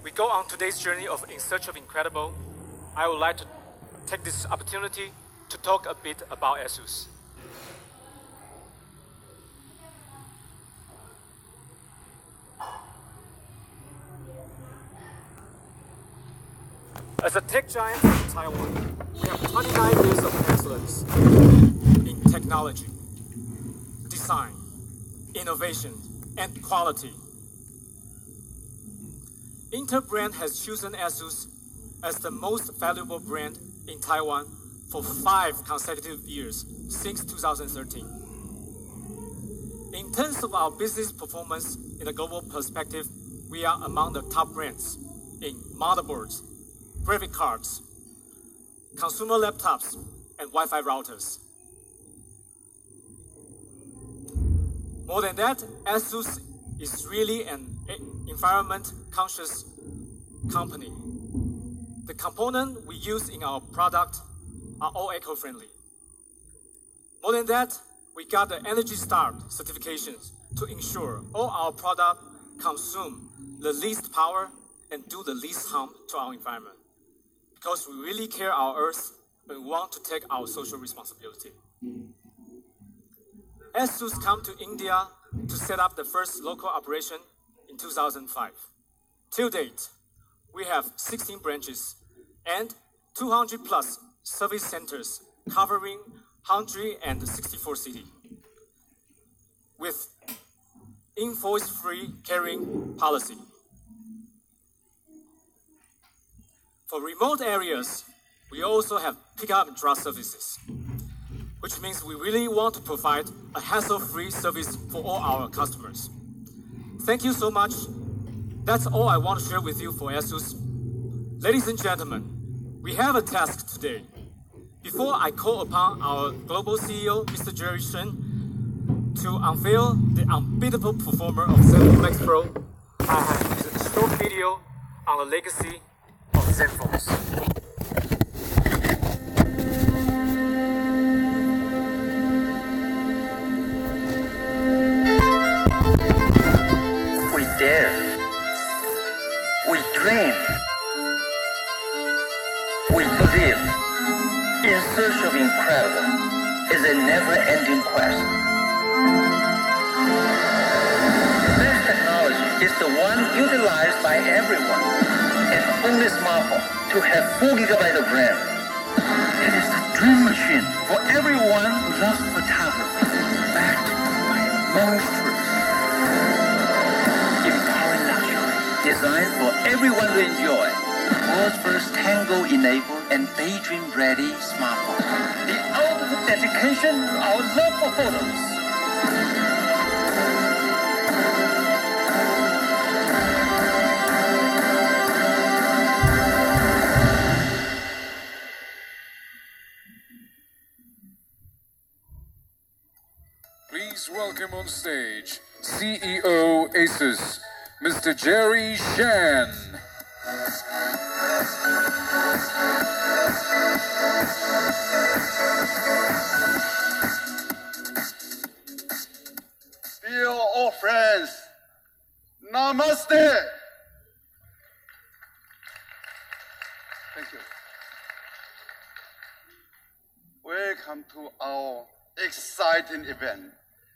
we go on today's journey of In Search of Incredible, I would like to take this opportunity to talk a bit about ASUS. As a tech giant in Taiwan, we have 29 years of excellence in technology, design, innovation, and quality. Interbrand has chosen ASUS as the most valuable brand in Taiwan for 5 consecutive years since 2013. In terms of our business performance in a global perspective, we are among the top brands in motherboards, graphic cards, consumer laptops, and Wi-Fi routers. More than that, ASUS is really an environment-conscious company. The components we use in our product are all eco-friendly. More than that, we got the Energy Star certifications to ensure all our products consume the least power and do the least harm to our environment. Because we really care our Earth and we want to take our social responsibility. ASUS came to India to set up the first local operation in 2005. Till date, we have 16 branches and 200 plus service centers covering 164 cities with invoice-free carrying policy. For remote areas, we also have pickup and drop services, which means we really want to provide a hassle-free service for all our customers. Thank you so much. That's all I want to share with you for ASUS. Ladies and gentlemen, we have a task today. Before I call upon our global CEO, Mr. Jerry Shen, to unveil the unbeatable performer of ZENFONE Max Pro, I have used a short video on the legacy of ZENFONEs. We dare. We dream. We believe. In Search of Incredible is a never-ending quest. This technology is the one utilized by everyone, and only smartphone to have 4 GB of RAM. It is a dream machine for everyone who loves photography, backed by monstrous, empowering luxury, designed for everyone to enjoy. World's first Tango-enabled and daydream-ready smartphone. The ultimate dedication to our love for photos. Please welcome on stage CEO ASUS, Mr. Jerry Shen. Dear all friends, Namaste. Thank you. Welcome to our exciting event,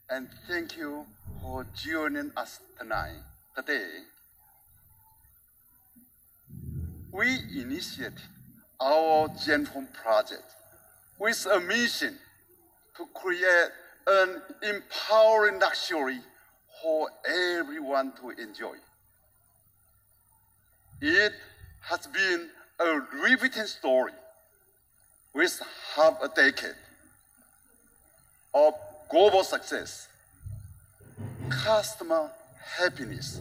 and thank you for joining us today. We initiated our ZENFONE project with a mission to create an empowering luxury for everyone to enjoy. It has been a riveting story with half a decade of global success, customer happiness,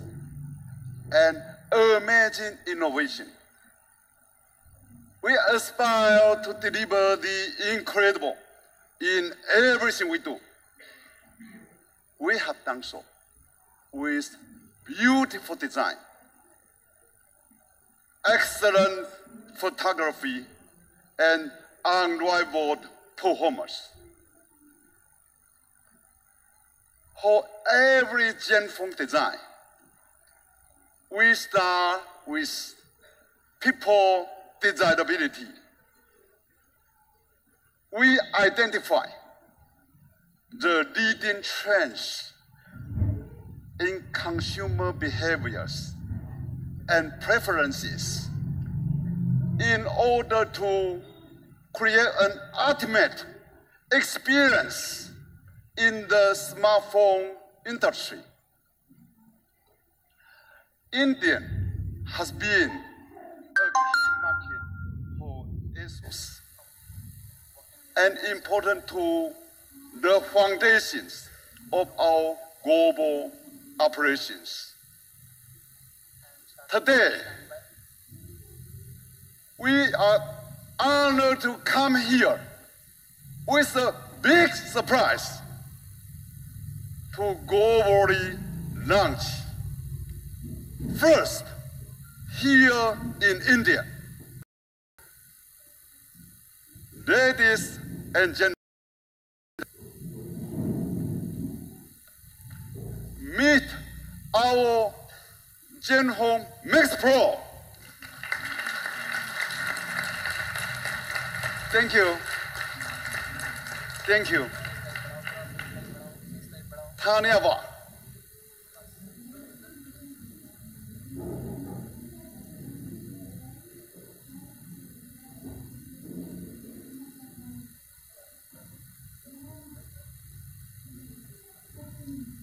and amazing innovation. We aspire to deliver the incredible in everything we do. We have done so with beautiful design, excellent photography, and unrivaled performance. For every ZENFONE design, we start with people desirability. We identify the leading trends in consumer behaviors and preferences in order to create an ultimate experience in the smartphone industry. India has been a key market for ASUS and important to the foundations of our global operations. Today, we are honored to come here with a big surprise to globally launch. First, here in India. Ladies and gentlemen, meet our ZENFONE Max Pro. Thank you. Thank you. Dhanyavad.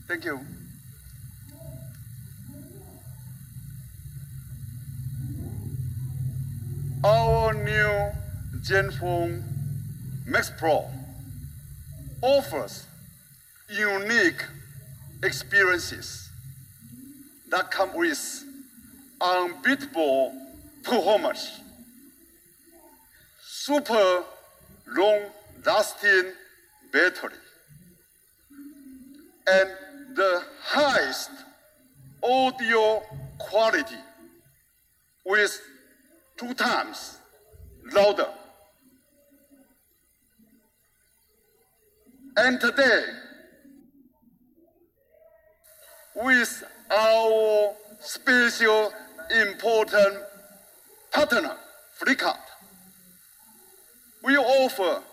Thank you. Our new ZENFONE Max Pro offers unique experiences that come with unbeatable performance, super long-lasting battery, and the highest audio quality with 2 times louder. And today, with our special important partner, Flipkart, we offer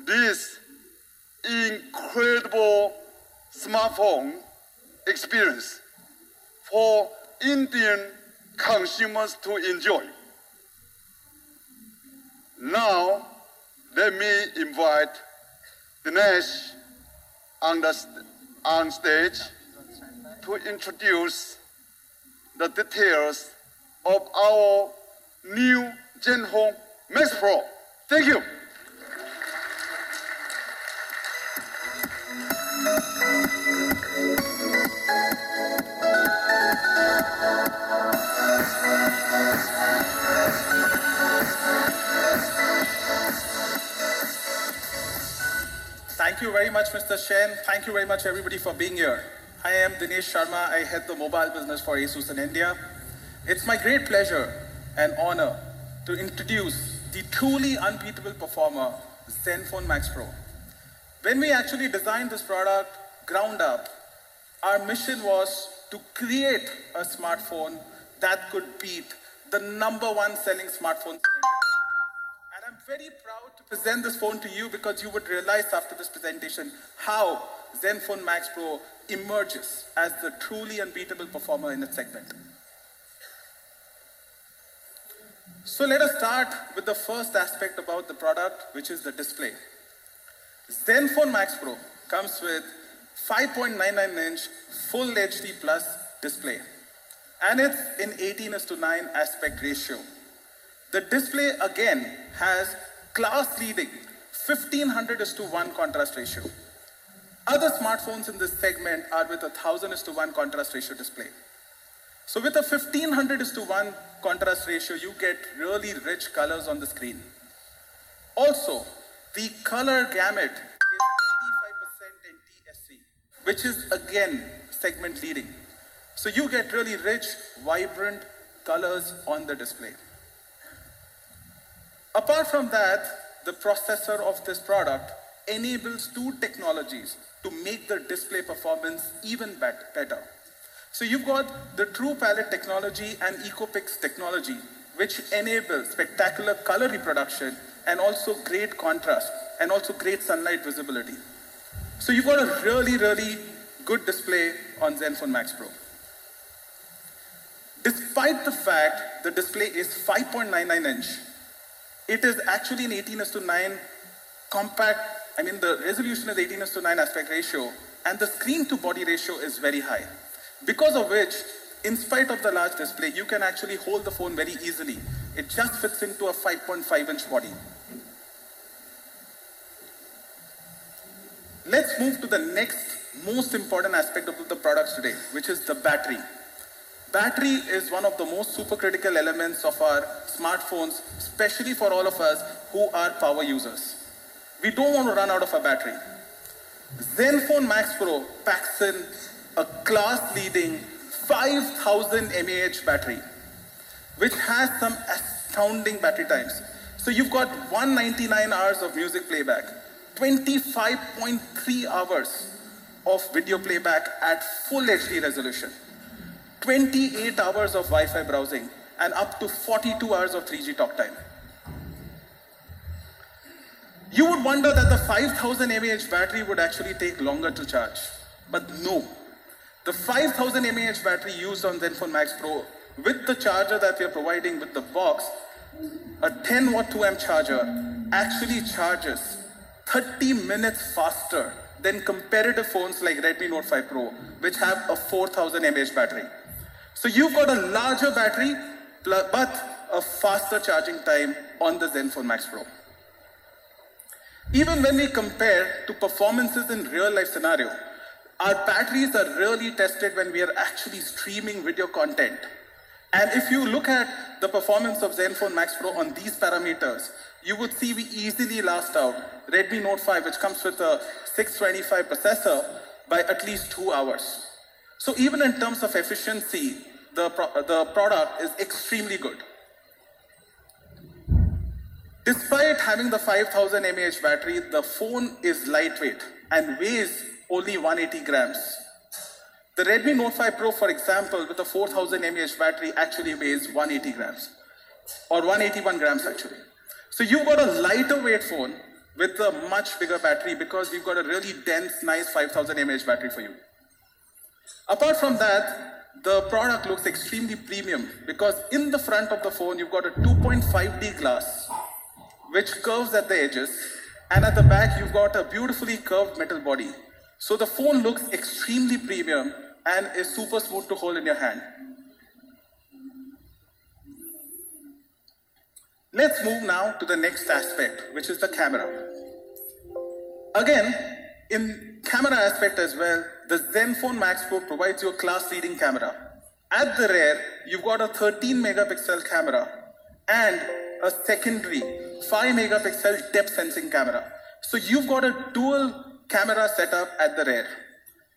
this incredible smartphone experience for Indian consumers to enjoy. Now, let me invite Dinesh on stage to introduce the details of our new ZENFONE Max Pro. Thank you. Thank you very much, Mr. Shen. Thank you very much, everybody, for being here. I am Dinesh Sharma. I head the mobile business for ASUS in India. It's my great pleasure and honor to introduce the truly unbeatable performer, ZENFONE Max Pro. When we actually designed this product ground up, our mission was to create a smartphone that could beat the #1 selling smartphones in India. And I'm very proud to present this phone to you because you would realize after this presentation how ZENFONE Max Pro emerges as the truly unbeatable performer in its segment. So let us start with the first aspect about the product, which is the display. ZENFONE Max Pro comes with 5.99-inch Full HD Plus display, and it's in 18:9 aspect ratio. The display again has class-leading 1500:1 contrast ratio. Other smartphones in this segment are with 1000:1 contrast ratio display. So with a 1500:1 contrast ratio, you get really rich colors on the screen. Also, the color gamut is 85% in TSC, which is again segment leading. So you get really rich, vibrant colors on the display. Apart from that, the processor of this product enables 2 technologies to make the display performance even better. So you've got the True Palette technology and EcoPix technology, which enables spectacular color reproduction and also great contrast and also great sunlight visibility. So you've got a really, really good display on ZENFONE Max Pro. Despite the fact the display is 5.99 inch, it is actually an 18:9 compact, the resolution is 18:9 aspect ratio, and the screen to body ratio is very high. Because of which, in spite of the large display, you can actually hold the phone very easily. It just fits into a 5.5 inch body. Let's move to the next most important aspect of the products today, which is the battery. Battery is one of the most supercritical elements of our smartphones, especially for all of us who are power users. We don't want to run out of a battery. ZENFONE Max Pro packs in a class-leading 5,000 mAh battery, which has some astounding battery times. So you've got 199 hours of music playback, 25.3 hours of video playback at full HD resolution, 28 hours of Wi-Fi browsing, and up to 42 hours of 3G talk time. You would wonder that the 5,000 mAh battery would actually take longer to charge, but no. The 5,000 mAh battery used on ZENFONE Max Pro, with the charger that we are providing with the box, a 10 watt 2 amp charger actually charges 30 minutes faster than competitive phones like Redmi Note 5 Pro, which have a 4,000 mAh battery. So you've got a larger battery, but a faster charging time on the ZENFONE Max Pro. Even when we compare to performances in real life scenario, our batteries are really tested when we are actually streaming video content. And if you look at the performance of ZENFONE Max Pro on these parameters, you would see we easily last out Redmi Note 5, which comes with a 625 processor, by at least 2 hours. So even in terms of efficiency, the product is extremely good. Despite having the 5,000 mAh battery, the phone is lightweight and weighs only 180 grams. The Redmi Note 5 Pro, for example, with a 4,000 mAh battery actually weighs 180 grams, or 181 grams actually. So you've got a lighter weight phone with a much bigger battery because we've got a really dense, nice 5,000 mAh battery for you. Apart from that, the product looks extremely premium because in the front of the phone, you've got a 2.5D glass, which curves at the edges, and at the back, you've got a beautifully curved metal body. So the phone looks extremely premium and is super smooth to hold in your hand. Let's move now to the next aspect, which is the camera. Again, in camera aspect as well, the ZENFONE Max Pro provides you a class-leading camera. At the rear, you've got a 13 megapixel camera and a secondary 5 megapixel depth sensing camera. So you've got a dual camera setup at the rear.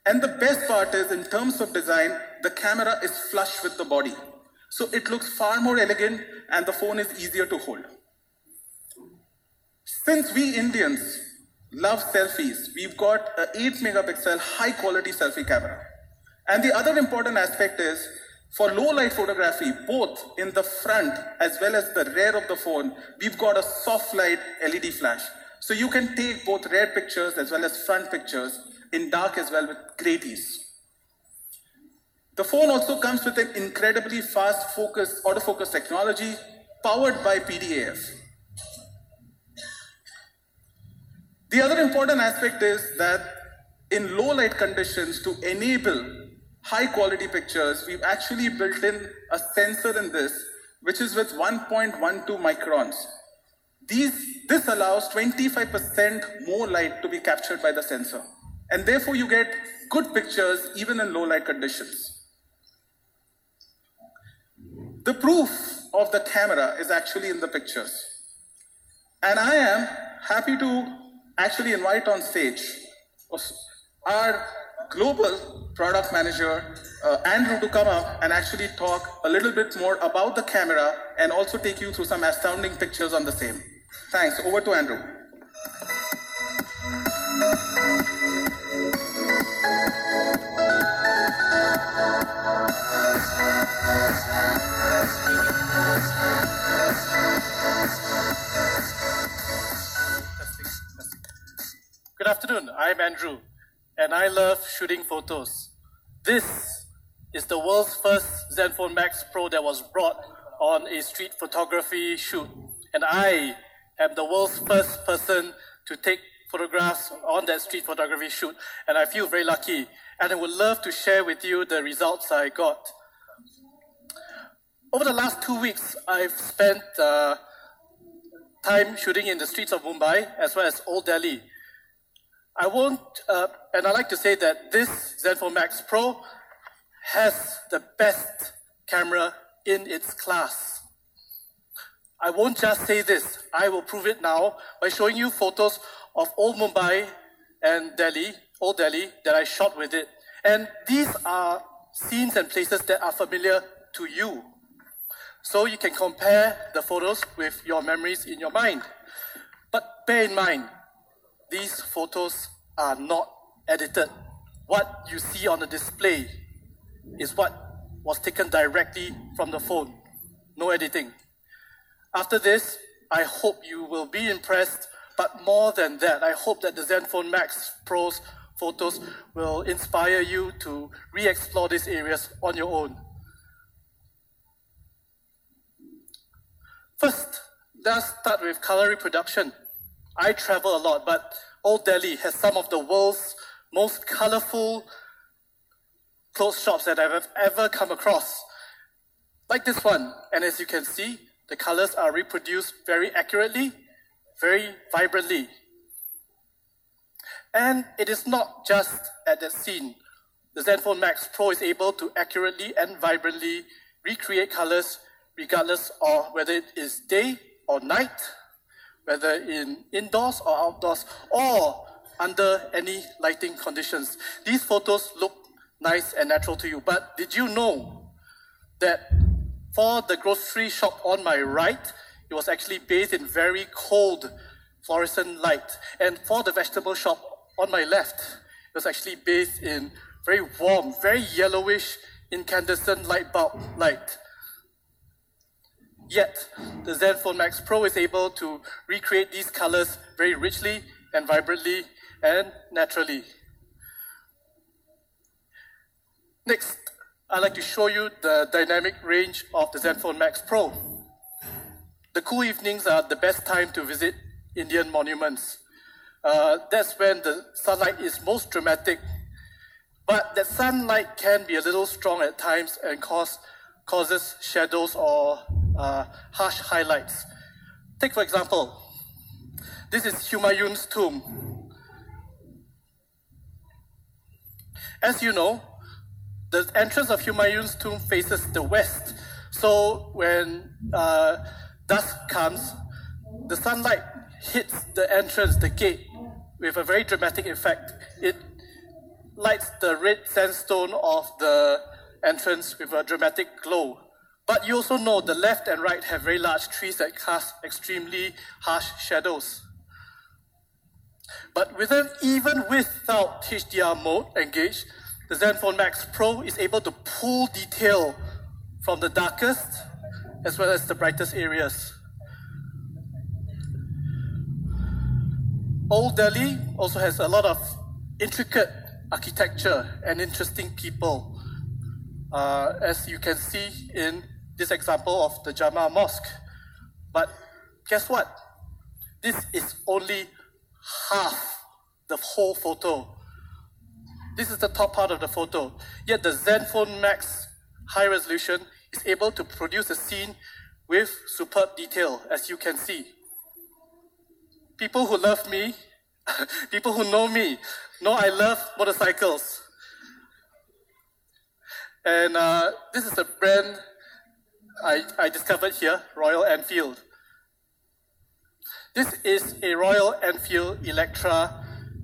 And the best part is, in terms of design, the camera is flush with the body. So it looks far more elegant and the phone is easier to hold. Since we Indians love selfies, we've got an 8 megapixel high quality selfie camera. And the other important aspect is, for low light photography, both in the front as well as the rear of the phone, we've got a soft light LED flash. So you can take both rear pictures as well as front pictures in dark as well with great ease. The phone also comes with an incredibly fast autofocus technology powered by PDAF. The other important aspect is that in low light conditions, to enable high quality pictures, we've actually built in a sensor in this, which is with 1.12 microns. This allows 25% more light to be captured by the sensor. And therefore you get good pictures even in low light conditions. The proof of the camera is actually in the pictures. And I am happy to actually invite on stage our global product manager, Andrew, to come up and actually talk a little bit more about the camera and also take you through some astounding pictures on the same. Thanks. Over to Andrew. afternoon, I'm Andrew, and I love shooting photos. This is the world's first ZENFONE Max Pro that was brought on a street photography shoot. And I am the world's first person to take photographs on that street photography shoot. And I feel very lucky. And I would love to share with you the results I got. Over the last 2 weeks, I've spent time shooting in the streets of Mumbai as well as Old Delhi. And I like to say that this ZENFONE Max Pro has the best camera in its class. I won't just say this, I will prove it now by showing you photos of Old Mumbai and Delhi, Old Delhi, that I shot with it. And these are scenes and places that are familiar to you. So you can compare the photos with your memories in your mind. But bear in mind, these photos are not edited. What you see on the display is what was taken directly from the phone. No editing. After this, I hope you will be impressed, but more than that, I hope that the ZENFONE Max Pro's photos will inspire you to re-explore these areas on your own. First, let's start with color reproduction. I travel a lot, but Old Delhi has some of the world's most colorful clothes shops that I've ever come across. Like this one, and as you can see, the colors are reproduced very accurately, very vibrantly. And it is not just at that scene. The ZENFONE Max Pro is able to accurately and vibrantly recreate colors regardless of whether it is day or night, whether indoors or outdoors, or under any lighting conditions. These photos look nice and natural to you, but did you know that for the grocery shop on my right, it was actually bathed in very cold fluorescent light, and for the vegetable shop on my left, it was actually bathed in very warm, very yellowish incandescent light bulb light. Yet, the ZENFONE Max Pro is able to recreate these colors very richly and vibrantly and naturally. Next, I'd like to show you the dynamic range of the ZENFONE Max Pro. The cool evenings are the best time to visit Indian monuments. That's when the sunlight is most dramatic, but that sunlight can be a little strong at times and causes shadows or harsh highlights. Take for example, this is Humayun's tomb. As you know, the entrance of Humayun's tomb faces the west. So when dusk comes, the sunlight hits the entrance, the gate, with a very dramatic effect. It lights the red sandstone of the entrance with a dramatic glow. But you also know the left and right have very large trees that cast extremely harsh shadows. But even without HDR mode engaged, the ZENFONE Max Pro is able to pull detail from the darkest as well as the brightest areas. Old Delhi also has a lot of intricate architecture and interesting people, as you can see in this example of the Jama Mosque. But guess what? This is only half the whole photo. This is the top part of the photo. Yet the ZENFONE Max high resolution is able to produce a scene with superb detail, as you can see. People who love me, people who know me, know I love motorcycles. And this is a brand I discovered here, Royal Enfield. This is a Royal Enfield Electra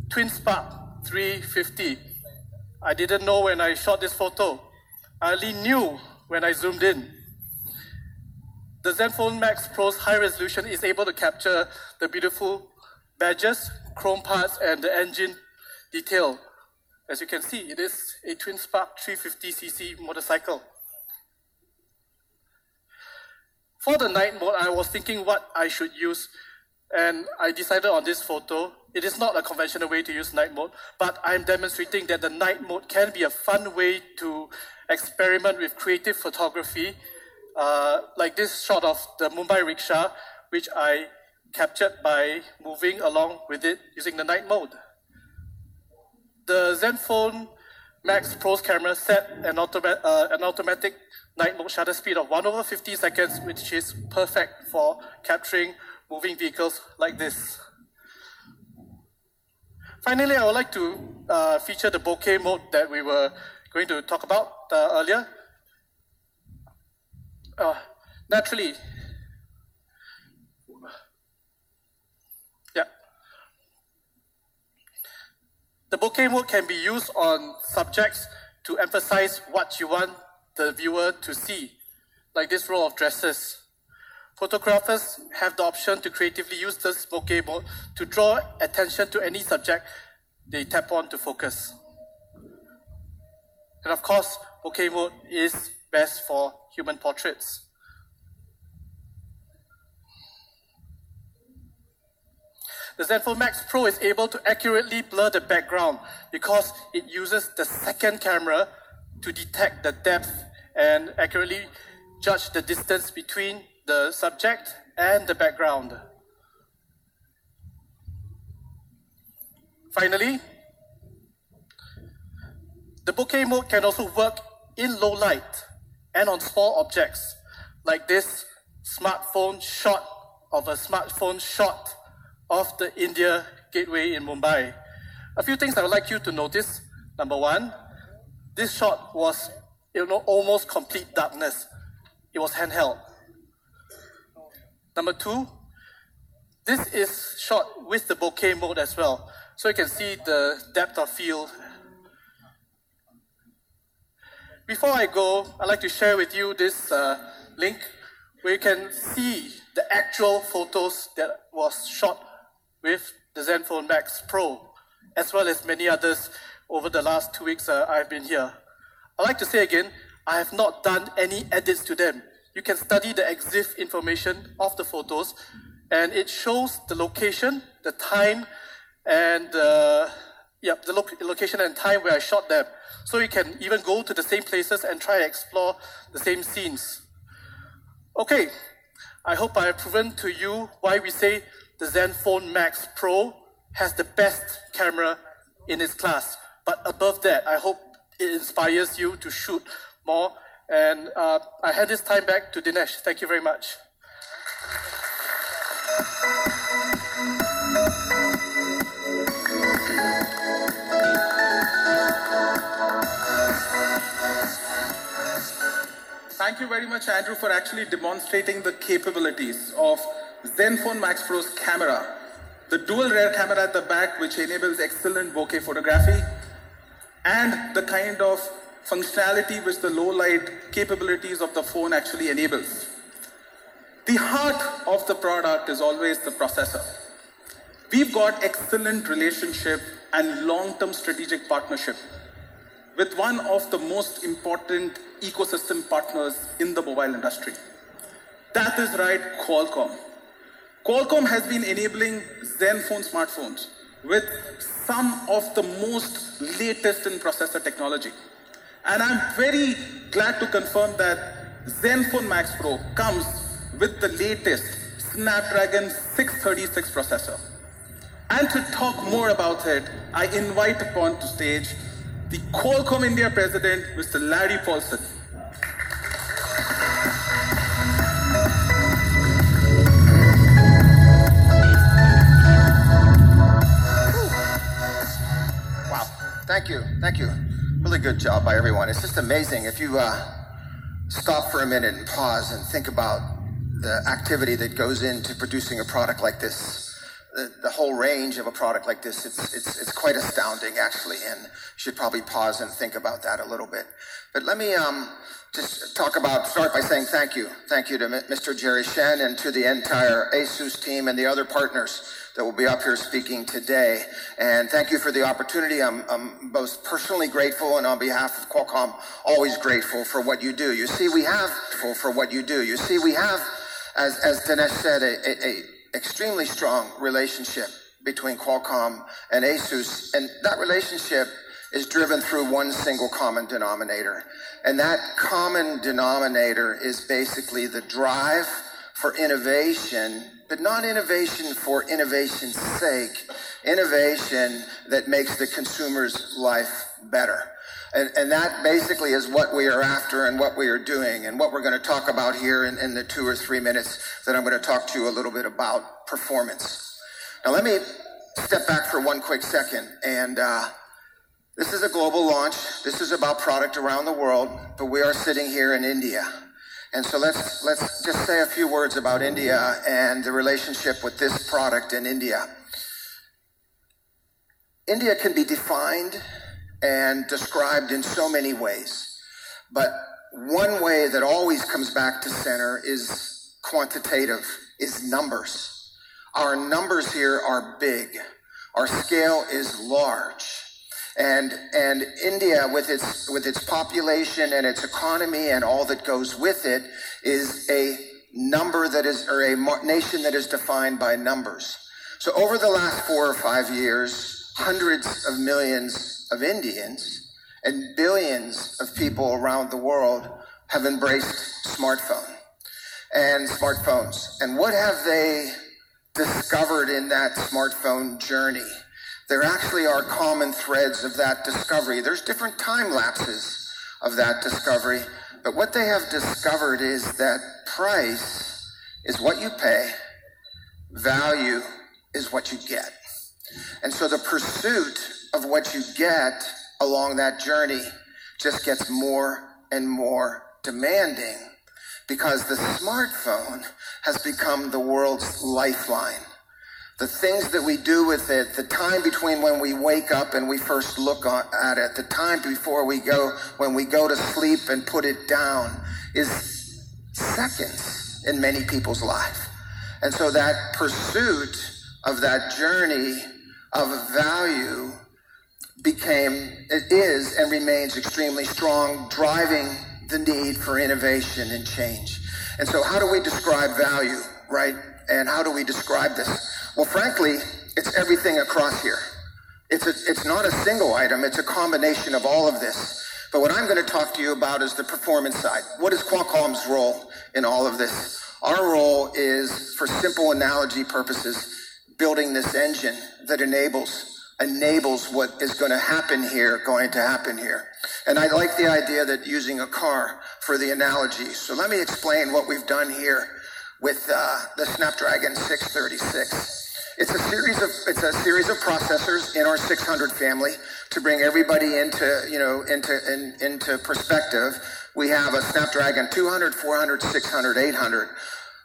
Twin Spark 350. I didn't know when I shot this photo. I only knew when I zoomed in. The ZENFONE Max Pro's high resolution is able to capture the beautiful badges, chrome parts, and the engine detail. As you can see, it is a Twin Spark 350cc motorcycle. For the night mode, I was thinking what I should use and I decided on this photo. It is not a conventional way to use night mode, but I'm demonstrating that the night mode can be a fun way to experiment with creative photography, like this shot of the Mumbai rickshaw, which I captured by moving along with it using the night mode. The ZENFONE Max Pro's camera set an automatic night mode shutter speed of 1/50 seconds, which is perfect for capturing moving vehicles like this. Finally, I would like to feature the bokeh mode that we were going to talk about earlier. Naturally, yeah. The bokeh mode can be used on subjects to emphasize what you want the viewer to see, like this row of dresses. Photographers have the option to creatively use this bokeh mode to draw attention to any subject they tap on to focus. And of course, bokeh mode is best for human portraits. The ZENFONE Max Pro is able to accurately blur the background because it uses the second camera to detect the depth and accurately judge the distance between the subject and the background. Finally, the bokeh mode can also work in low light and on small objects, like this smartphone shot of the India Gateway in Mumbai. A few things I would like you to notice. Number one, this shot was almost complete darkness. It was handheld. Number two, this is shot with the bokeh mode as well, so you can see the depth of field. Before I go, I'd like to share with you this link where you can see the actual photos that was shot with the ZENFONE Max Pro, as well as many others over the last 2 weeks I've been here. I'd like to say again, I have not done any edits to them. You can study the EXIF information of the photos, and it shows the location, the time, and the location and time where I shot them. So you can even go to the same places and try to explore the same scenes. Okay, I hope I have proven to you why we say the ZENFONE Max Pro has the best camera in its class. But above that, I hope it inspires you to shoot more. And I hand this time back to Dinesh. Thank you very much. Thank you very much, Andrew, for actually demonstrating the capabilities of ZENFONE Max Pro's camera. The dual rear camera at the back, which enables excellent bokeh photography, and the kind of functionality which the low light capabilities of the phone actually enables. The heart of the product is always the processor. We've got excellent relationship and long-term strategic partnership with one of the most important ecosystem partners in the mobile industry. That is right, Qualcomm. Qualcomm has been enabling ZENFONE smartphones with some of the most latest in processor technology. And I'm very glad to confirm that ZENFONE Max Pro comes with the latest Snapdragon 636 processor. And to talk more about it, I invite upon to stage the Qualcomm India President, Mr. Larry Paulson. Wow, thank you. Really good job by everyone. It's just amazing if you stop for a minute and pause and think about the activity that goes into producing a product like this. The whole range of a product like this, it's quite astounding actually, and you should probably pause and think about that a little bit. But let me just start by saying thank you. Thank you to Mr. Jerry Shen and to the entire ASUS team and the other partners that will be up here speaking today. And thank you for the opportunity. I'm both personally grateful and on behalf of Qualcomm, always grateful for what you do. You see, we have, as Dinesh said, extremely strong relationship between Qualcomm and ASUS, and that relationship is driven through one single common denominator. And that common denominator is basically the drive for innovation, but not innovation for innovation's sake, innovation that makes the consumer's life better. And that basically is what we are after and what we are doing and what we're going to talk about here in the 2 or 3 minutes that I'm going to talk to you a little bit about performance. Now let me step back for one quick second. And this is a global launch. This is about product around the world, but we are sitting here in India. And so let's just say a few words about India and the relationship with this product in India. India can be defined and described in so many ways, but one way that always comes back to center is quantitative, is numbers. Our numbers here are big. Our scale is large. And India, with its population and its economy and all that goes with it, is a number that is, or a nation that is defined by numbers. So over the last 4 or 5 years, hundreds of millions of Indians and billions of people around the world have embraced smartphones. And what have they discovered in that smartphone journey? There actually are common threads of that discovery. There's different time lapses of that discovery, but what they have discovered is that price is what you pay, value is what you get. And so the pursuit of what you get along that journey just gets more and more demanding because the smartphone has become the world's lifeline. The things that we do with it, the time between when we wake up and we first look at it, the time before when we go to sleep and put it down is seconds in many people's life. And so that pursuit of that journey of value is and remains extremely strong, driving the need for innovation and change. And so how do we describe value, right? And how do we describe this? Well, frankly, it's everything across here. It's not a single item, it's a combination of all of this. But what I'm going to talk to you about is the performance side. What is Qualcomm's role in all of this? Our role is, for simple analogy purposes, building this engine that enables what is going to happen here. And I like the idea that using a car for the analogy. So let me explain what we've done here with the Snapdragon 636. It's a series of processors in our 600 family to bring everybody into perspective. We have a Snapdragon 200, 400, 600, 800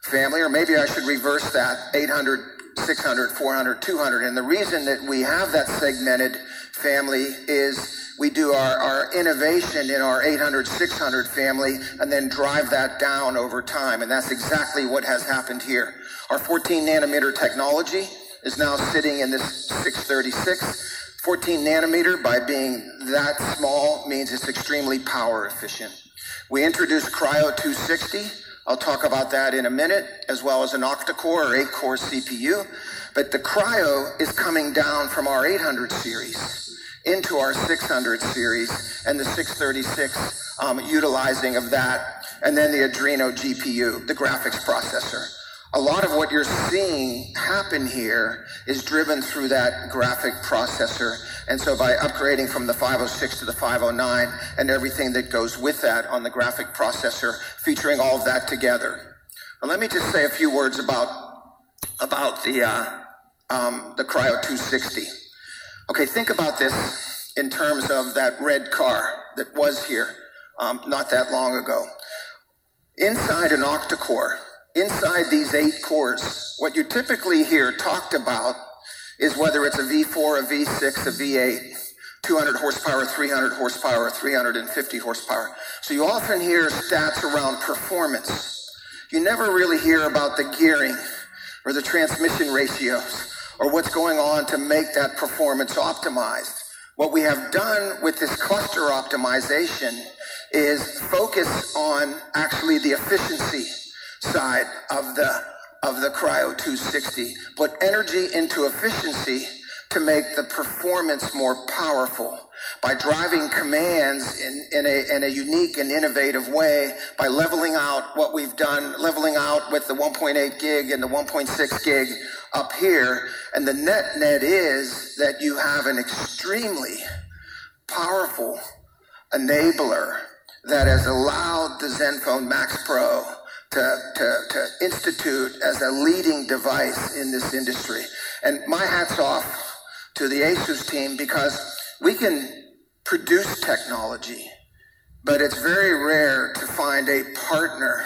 family, or maybe I should reverse that, 800, 600, 400, 200. And the reason that we have that segmented family is we do our innovation in our 800, 600 family and then drive that down over time. And that's exactly what has happened here. Our 14 nanometer technology is now sitting in this 636. 14 nanometer, by being that small, means it's extremely power efficient. We introduced Cryo 260. I'll talk about that in a minute, as well as an octa-core or 8-core CPU. But the Cryo is coming down from our 800 series into our 600 series, and the 636 utilizing of that, and then the Adreno GPU, the graphics processor. A lot of what you're seeing happen here is driven through that graphic processor. And so by upgrading from the 506 to the 509 and everything that goes with that on the graphic processor, featuring all of that together. Now, let me just say a few words about the Cryo 260. Okay, think about this in terms of that red car that was here not that long ago. Inside an octa-core, inside these 8 cores, what you typically hear talked about is whether it's a V4, a V6, a V8, 200 horsepower, 300 horsepower, 350 horsepower. So you often hear stats around performance. You never really hear about the gearing or the transmission ratios or what's going on to make that performance optimized. What we have done with this cluster optimization is focus on actually the efficiency side of of the Cryo 260, put energy into efficiency to make the performance more powerful by driving commands in a unique and innovative way, by leveling out what we've done, leveling out with the 1.8 gig and the 1.6 gig up here. And the net is that you have an extremely powerful enabler that has allowed the ZENFONE Max Pro to institute as a leading device in this industry. And my hat's off to the ASUS team, because we can produce technology, but it's very rare to find a partner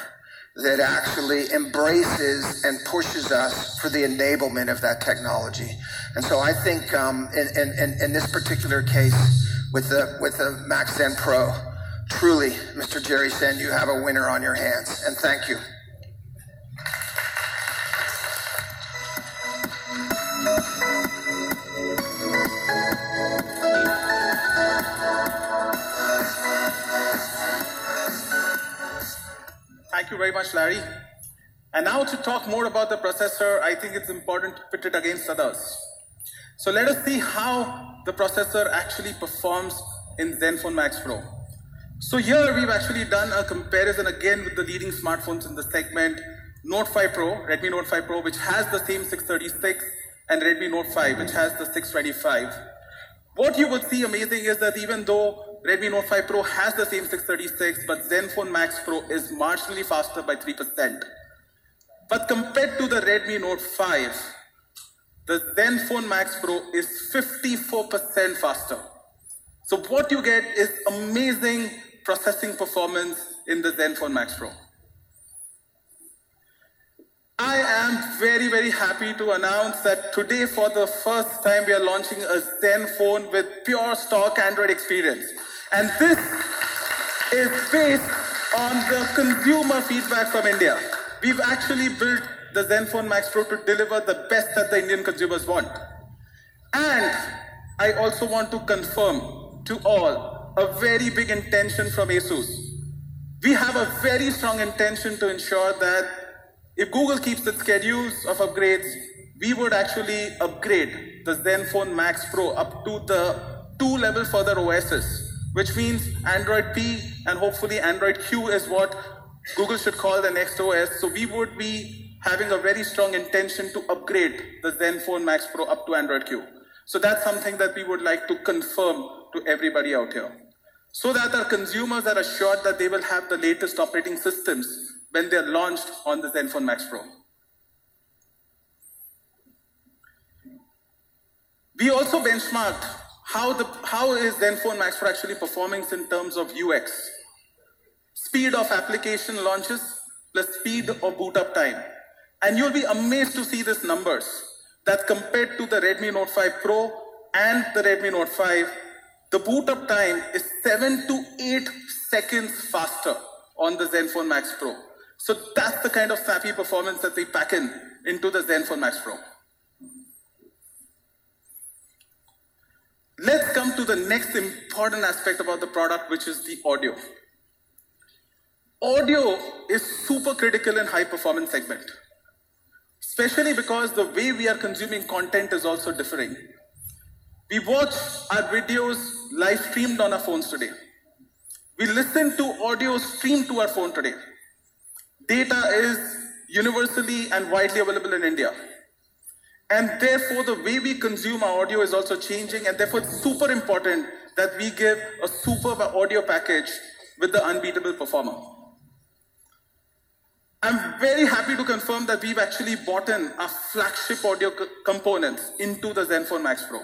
that actually embraces and pushes us for the enablement of that technology. And so I think in this particular case with the Max Zen Pro, truly, Mr. Jerry Shen, you have a winner on your hands, and thank you. Thank you very much, Larry. And now to talk more about the processor, I think it's important to pit it against others. So let us see how the processor actually performs in ZENFONE Max Pro. So here we've actually done a comparison again with the leading smartphones in the segment, Note 5 Pro, Redmi Note 5 Pro, which has the same 636, and Redmi Note 5, which has the 625. What you would see amazing is that even though Redmi Note 5 Pro has the same 636, but ZENFONE Max Pro is marginally faster by 3%. But compared to the Redmi Note 5, the ZENFONE Max Pro is 54% faster. So what you get is amazing processing performance in the ZENFONE Max Pro. I am very, very happy to announce that today, for the first time, we are launching a ZENFONE with pure stock Android experience. And this is based on the consumer feedback from India. We've actually built the ZENFONE Max Pro to deliver the best that the Indian consumers want. And I also want to confirm to all a very big intention from ASUS. We have a very strong intention to ensure that if Google keeps its schedules of upgrades, we would actually upgrade the ZENFONE Max Pro up to the 2-level further OSs, which means Android P and hopefully Android Q is what Google should call the next OS. So we would be having a very strong intention to upgrade the ZENFONE Max Pro up to Android Q. So that's something that we would like to confirm to everybody out here, so that our consumers are assured that they will have the latest operating systems when they're launched on the ZENFONE Max Pro. We also benchmarked how is ZENFONE Max Pro actually performing in terms of UX. Speed of application launches plus speed of boot up time. And you'll be amazed to see these numbers, that compared to the Redmi Note 5 Pro and the Redmi Note 5, the boot up time is 7 to 8 seconds faster on the ZENFONE Max Pro. So that's the kind of snappy performance that we pack into the ZENFONE Max Pro. Let's come to the next important aspect about the product, which is the audio. Audio is super critical in high performance segment, especially because the way we are consuming content is also differing. We watch our videos live streamed on our phones today. We listen to audio streamed to our phone today. Data is universally and widely available in India. And therefore, the way we consume our audio is also changing, and therefore it's super important that we give a superb audio package with the unbeatable performer. I'm very happy to confirm that we've actually bought in our flagship audio components into the ZENFONE Max Pro.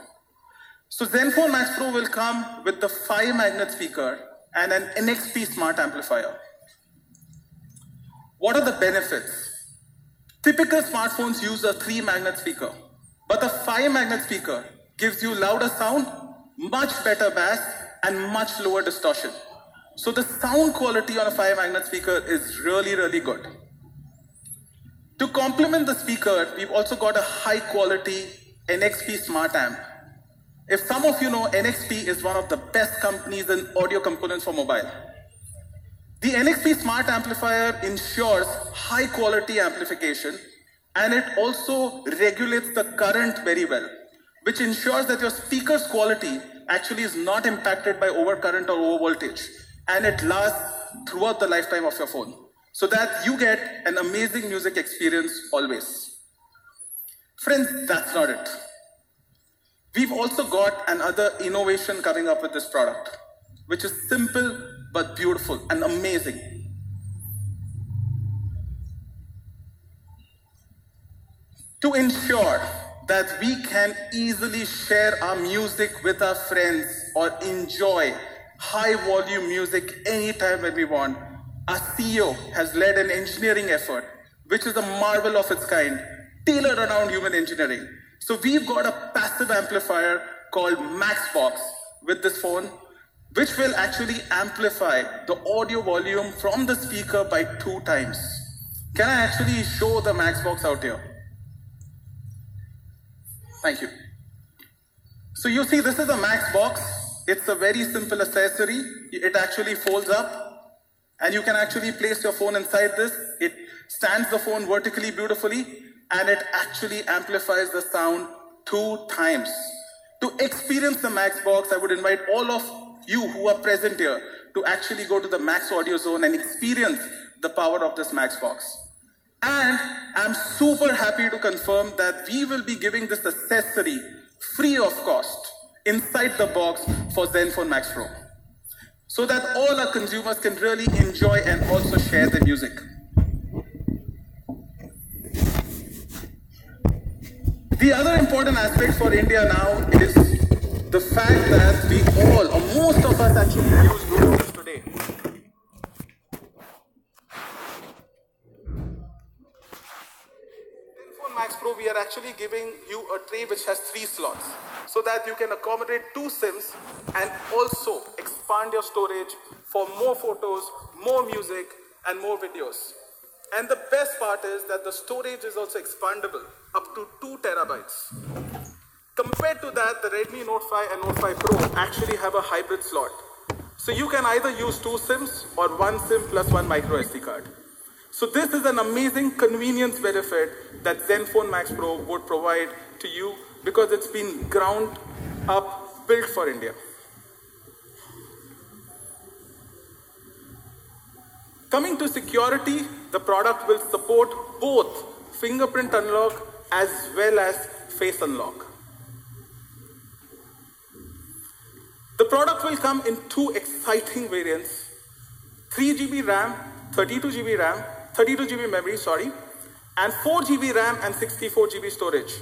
So ZENFONE Max Pro will come with the 5-magnet speaker and an NXP smart amplifier. What are the benefits? Typical smartphones use a 3-magnet speaker, but the 5-magnet speaker gives you louder sound, much better bass, and much lower distortion. So the sound quality on a 5-magnet speaker is really, really good. To complement the speaker, we've also got a high-quality NXP smart amp. If some of you know, NXP is one of the best companies in audio components for mobile. The NXP smart amplifier ensures high-quality amplification And it also regulates the current very well, which ensures that your speaker's quality actually is not impacted by overcurrent or over voltage. And it lasts throughout the lifetime of your phone, so that you get an amazing music experience always. Friends, that's not it. We've also got another innovation coming up with this product, which is simple but beautiful and amazing. To ensure that we can easily share our music with our friends or enjoy high volume music anytime when we want, our CEO has led an engineering effort, which is a marvel of its kind, tailored around human engineering. So we've got a passive amplifier called Maxbox with this phone, which will actually amplify the audio volume from the speaker by 2 times. Can I actually show the Maxbox out here? Thank you. So you see, this is a Maxbox. It's a very simple accessory. It actually folds up, and you can actually place your phone inside this. It stands the phone vertically beautifully, and it actually amplifies the sound 2 times. To experience the Maxbox, I would invite all of you who are present here to actually go to the Max Audio Zone and experience the power of this Maxbox. And I'm super happy to confirm that we will be giving this accessory free of cost inside the box for ZENFONE Max Pro, so that all our consumers can really enjoy and also share the music. The other important aspect for India now is the fact that we all, or most of us, actually use Bluetooth today. ZENFONE Max Pro, we are actually giving you a tray which has 3 slots, so that you can accommodate 2 SIMs and also expand your storage for more photos, more music, and more videos. And the best part is that the storage is also expandable up to 2 terabytes. Compared to that, the Redmi Note 5 and Note 5 Pro actually have a hybrid slot. So you can either use 2 SIMs or 1 SIM plus 1 micro SD card. So this is an amazing convenience benefit that ZENFONE Max Pro would provide to you, because it's been ground up, built for India. Coming to security, the product will support both fingerprint unlock as well as face unlock. The product will come in 2 exciting variants: 3 GB RAM, 32 GB RAM, 32 GB memory, and 4 GB RAM and 64 GB storage.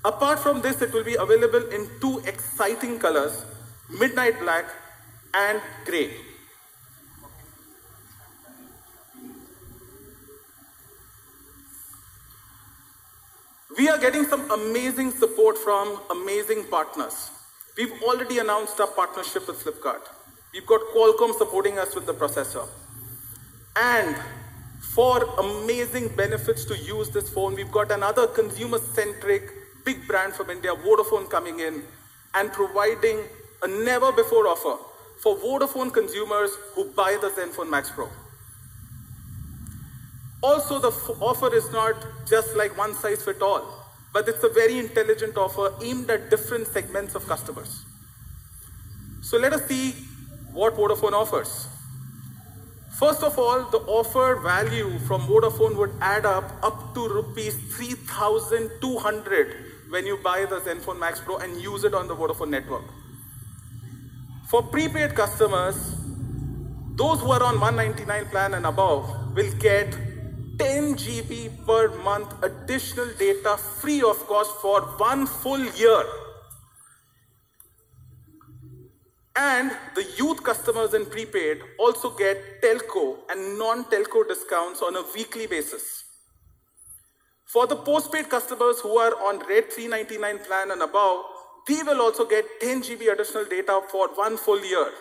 Apart from this, it will be available in 2 exciting colors: midnight black and grey. We are getting some amazing support from amazing partners. We've already announced our partnership with Flipkart. We've got Qualcomm supporting us with the processor. And for amazing benefits to use this phone, we've got another consumer-centric big brand from India, Vodafone, coming in and providing a never-before offer for Vodafone consumers who buy the ZENFONE Max Pro. Also, the offer is not just like one size fits all, but it's a very intelligent offer aimed at different segments of customers. So let us see what Vodafone offers. First of all, the offer value from Vodafone would add up to rupees 3,200 when you buy the ZENFONE Max Pro and use it on the Vodafone network. For prepaid customers, those who are on 199 plan and above will get 10 GB per month additional data free of cost for 1 full year. And the youth customers in prepaid also get telco and non-telco discounts on a weekly basis. For the postpaid customers who are on Red 399 plan and above, they will also get 10 GB additional data for 1 full year.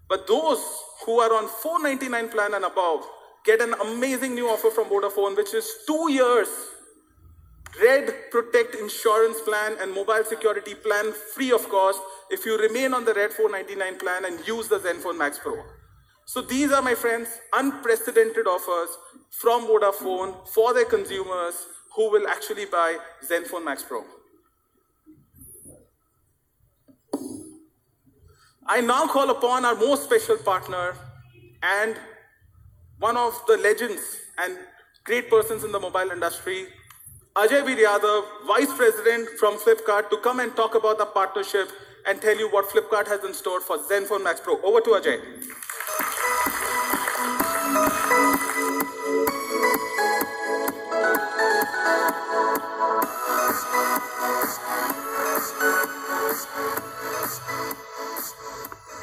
But those who are on 499 plan and above get an amazing new offer from Vodafone, which is 2 years Red Protect insurance plan and mobile security plan free of cost if you remain on the Red 499 plan and use the ZENFONE Max Pro. So these are, my friends, unprecedented offers from Vodafone for their consumers who will actually buy ZENFONE Max Pro. I now call upon our most special partner and one of the legends and great persons in the mobile industry, Ajay Bir Yadav, Vice President from Flipkart, to come and talk about the partnership and tell you what Flipkart has in store for ZENFONE Max Pro. Over to Ajay.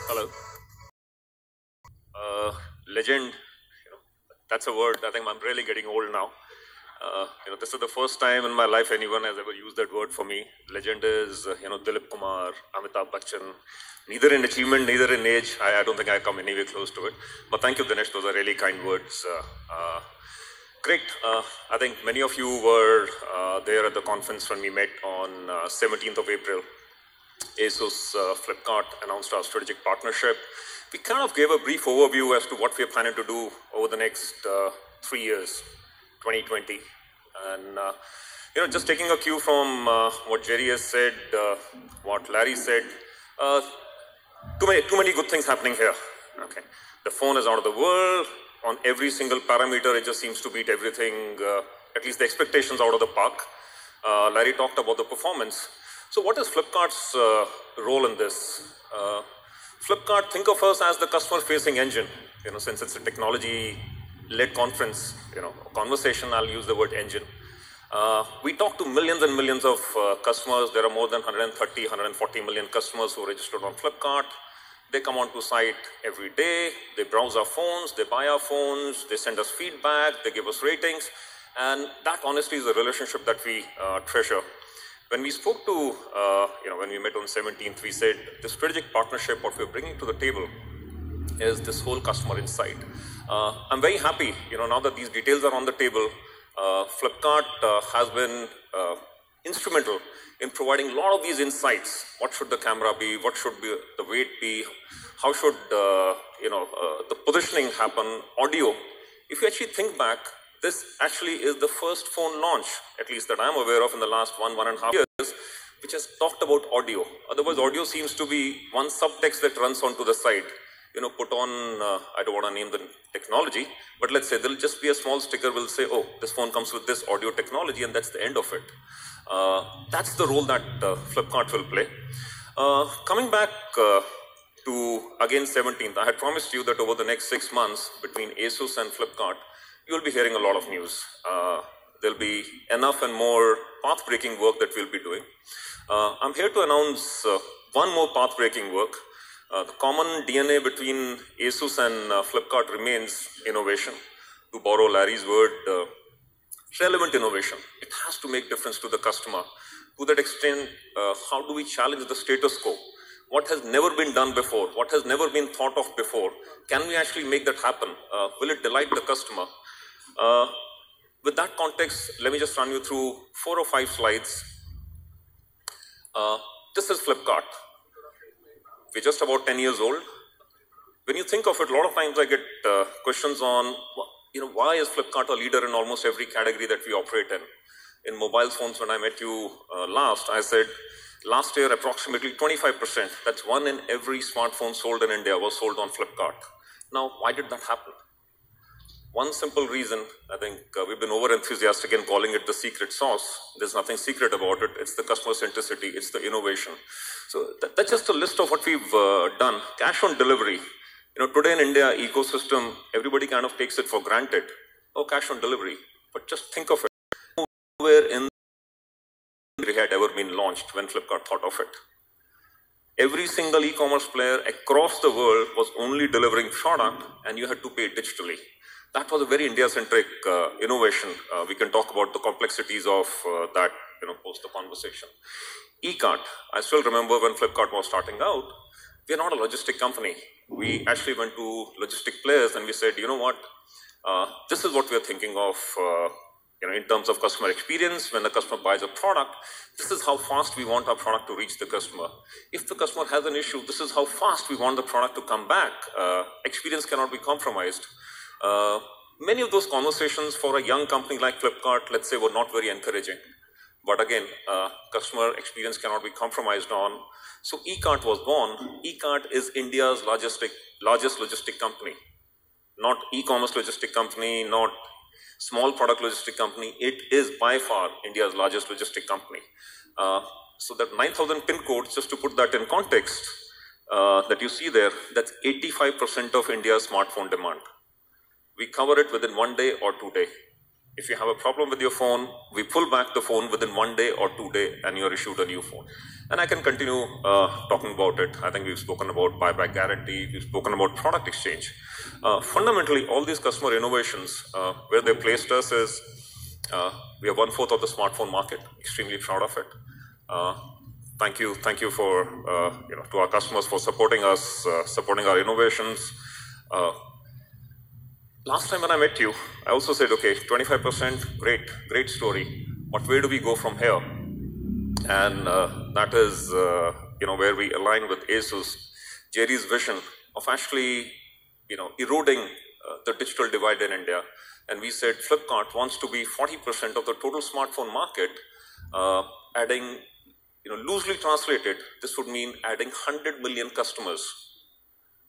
Hello. Legend, that's a word. I think I'm really getting old now. This is the first time in my life anyone has ever used that word for me. Legend is, Dilip Kumar, Amitabh Bachchan. Neither in achievement, neither in age. I don't think I come anywhere close to it. But thank you, Dinesh. Those are really kind words. Great. I think many of you were there at the conference when we met on 17th of April. ASUS Flipkart announced our strategic partnership. We kind of gave a brief overview as to what we are planning to do over the next 3 years, 2020. And, just taking a cue from what Jerry has said, what Larry said, too many good things happening here. Okay, the phone is out of the world. On every single parameter, it just seems to beat everything, at least the expectations out of the park. Larry talked about the performance. So what is Flipkart's role in this? Flipkart, think of us as the customer-facing engine. Since it's a technology-led conference, conversation, I'll use the word engine. We talk to millions and millions of customers. There are more than 130, 140 million customers who are registered on Flipkart. They come onto site every day. They browse our phones. They buy our phones. They send us feedback. They give us ratings. And that, honestly, is a relationship that we treasure. When we spoke to, when we met on 17th, we said the strategic partnership, what we're bringing to the table is this whole customer insight. I'm very happy, now that these details are on the table. Flipkart has been instrumental in providing a lot of these insights. What should the camera be? What should be the weight be? How should, the positioning happen? Audio. If you actually think back, this actually is the first phone launch, at least that I'm aware of in the last 1.5 years, which has talked about audio. Otherwise, audio seems to be one subtext that runs onto the side. Put on, I don't want to name the technology, but let's say there'll just be a small sticker will say, oh, this phone comes with this audio technology, and that's the end of it. That's the role that Flipkart will play. Coming back to, again, 17th, I had promised you that over the next 6 months, between ASUS and Flipkart, you'll be hearing a lot of news. There'll be enough and more path-breaking work that we'll be doing. I'm here to announce one more path-breaking work. The common DNA between ASUS and Flipkart remains innovation. To borrow Larry's word, relevant innovation. It has to make difference to the customer. To that extent, how do we challenge the status quo? What has never been done before? What has never been thought of before? Can we actually make that happen? Will it delight the customer? With that context, let me just run you through 4 or 5 slides. This is Flipkart. We're just about 10 years old. When you think of it, a lot of times I get questions on, why is Flipkart a leader in almost every category that we operate in? In mobile phones, when I met you last, I said, last year, approximately 25%, that's 1 in every smartphone sold in India was sold on Flipkart. Now, why did that happen? One simple reason, I think we've been over-enthusiastic in calling it the secret sauce. There's nothing secret about it. It's the customer centricity. It's the innovation. So that's just a list of what we've done. Cash on delivery. Today in India ecosystem, everybody kind of takes it for granted. Oh, cash on delivery. But just think of it. Nowhere in it had ever been launched when Flipkart thought of it. Every single e-commerce player across the world was only delivering product and you had to pay digitally. That was a very India-centric innovation. We can talk about the complexities of that, post the conversation. E-cart. I still remember when Flipkart was starting out, we're not a logistic company. We actually went to logistic players and we said, you know what, this is what we're thinking of, in terms of customer experience, when the customer buys a product, this is how fast we want our product to reach the customer. If the customer has an issue, this is how fast we want the product to come back. Experience cannot be compromised. Many of those conversations for a young company like Flipkart, let's say, were not very encouraging. But again, customer experience cannot be compromised on. So eCart was born. eCart is India's largest logistic company. Not e-commerce logistic company, not small product logistic company. It is by far India's largest logistic company. So that 9,000 pin codes, just to put that in context, that you see there, that's 85% of India's smartphone demand. We cover it within 1 day or 2 days. If you have a problem with your phone, we pull back the phone within 1 day or 2 days and you're issued a new phone. And I can continue talking about it. I think we've spoken about buyback guarantee, we've spoken about product exchange. Fundamentally, all these customer innovations, where they placed us is, we are 1/4 of the smartphone market, extremely proud of it. Thank you for, to our customers for supporting us, supporting our innovations. Last time when I met you, I also said, okay, 25%, great story. But where do we go from here? And that is, where we align with ASUS, Jerry's vision of actually, eroding the digital divide in India. And we said Flipkart wants to be 40% of the total smartphone market, adding, loosely translated, this would mean adding 100 million customers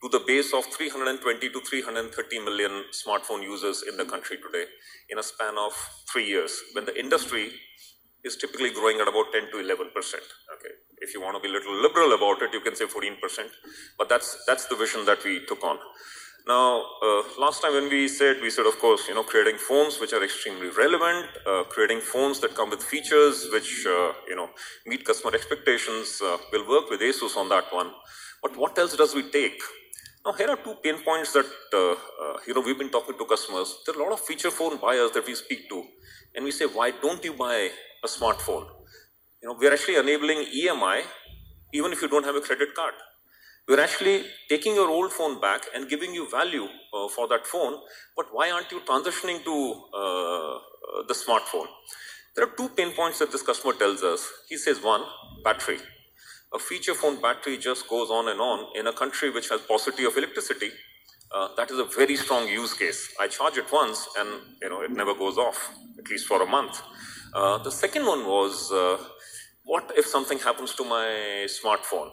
to the base of 320 to 330 million smartphone users in the country today in a span of 3 years, when the industry is typically growing at about 10 to 11%. Okay, if you want to be a little liberal about it, you can say 14%, but that's the vision that we took on. Now, last time when we said, of course, creating phones which are extremely relevant, creating phones that come with features which, meet customer expectations. We'll work with ASUS on that one. But what else does we take? Now, here are 2 pain points that, we've been talking to customers. There are a lot of feature phone buyers that we speak to, and we say, why don't you buy a smartphone? We're actually enabling EMI, even if you don't have a credit card. We're actually taking your old phone back and giving you value for that phone, but why aren't you transitioning to the smartphone? There are 2 pain points that this customer tells us. He says, 1, battery. A feature phone battery just goes on and on in a country which has paucity of electricity. That is a very strong use case. I charge it once and it never goes off, at least for a month. The second one was, what if something happens to my smartphone?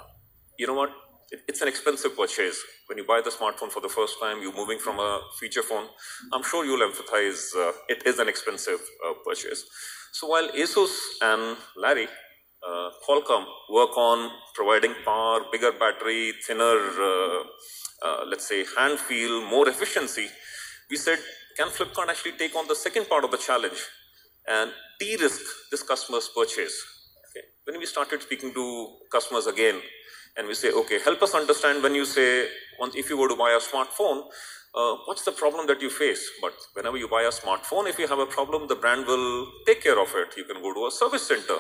You know what? It's an expensive purchase. When you buy the smartphone for the first time, you're moving from a feature phone. I'm sure you'll empathize, it is an expensive purchase. So while ASUS and Larry, Qualcomm work on providing power, bigger battery, thinner, let's say, hand feel, more efficiency, we said, can Flipkart actually take on the second part of the challenge and de-risk this customer's purchase? Okay. When we started speaking to customers again, and we say, okay, help us understand when you say, if you were to buy a smartphone, what's the problem that you face? But whenever you buy a smartphone, if you have a problem, the brand will take care of it. You can go to a service center.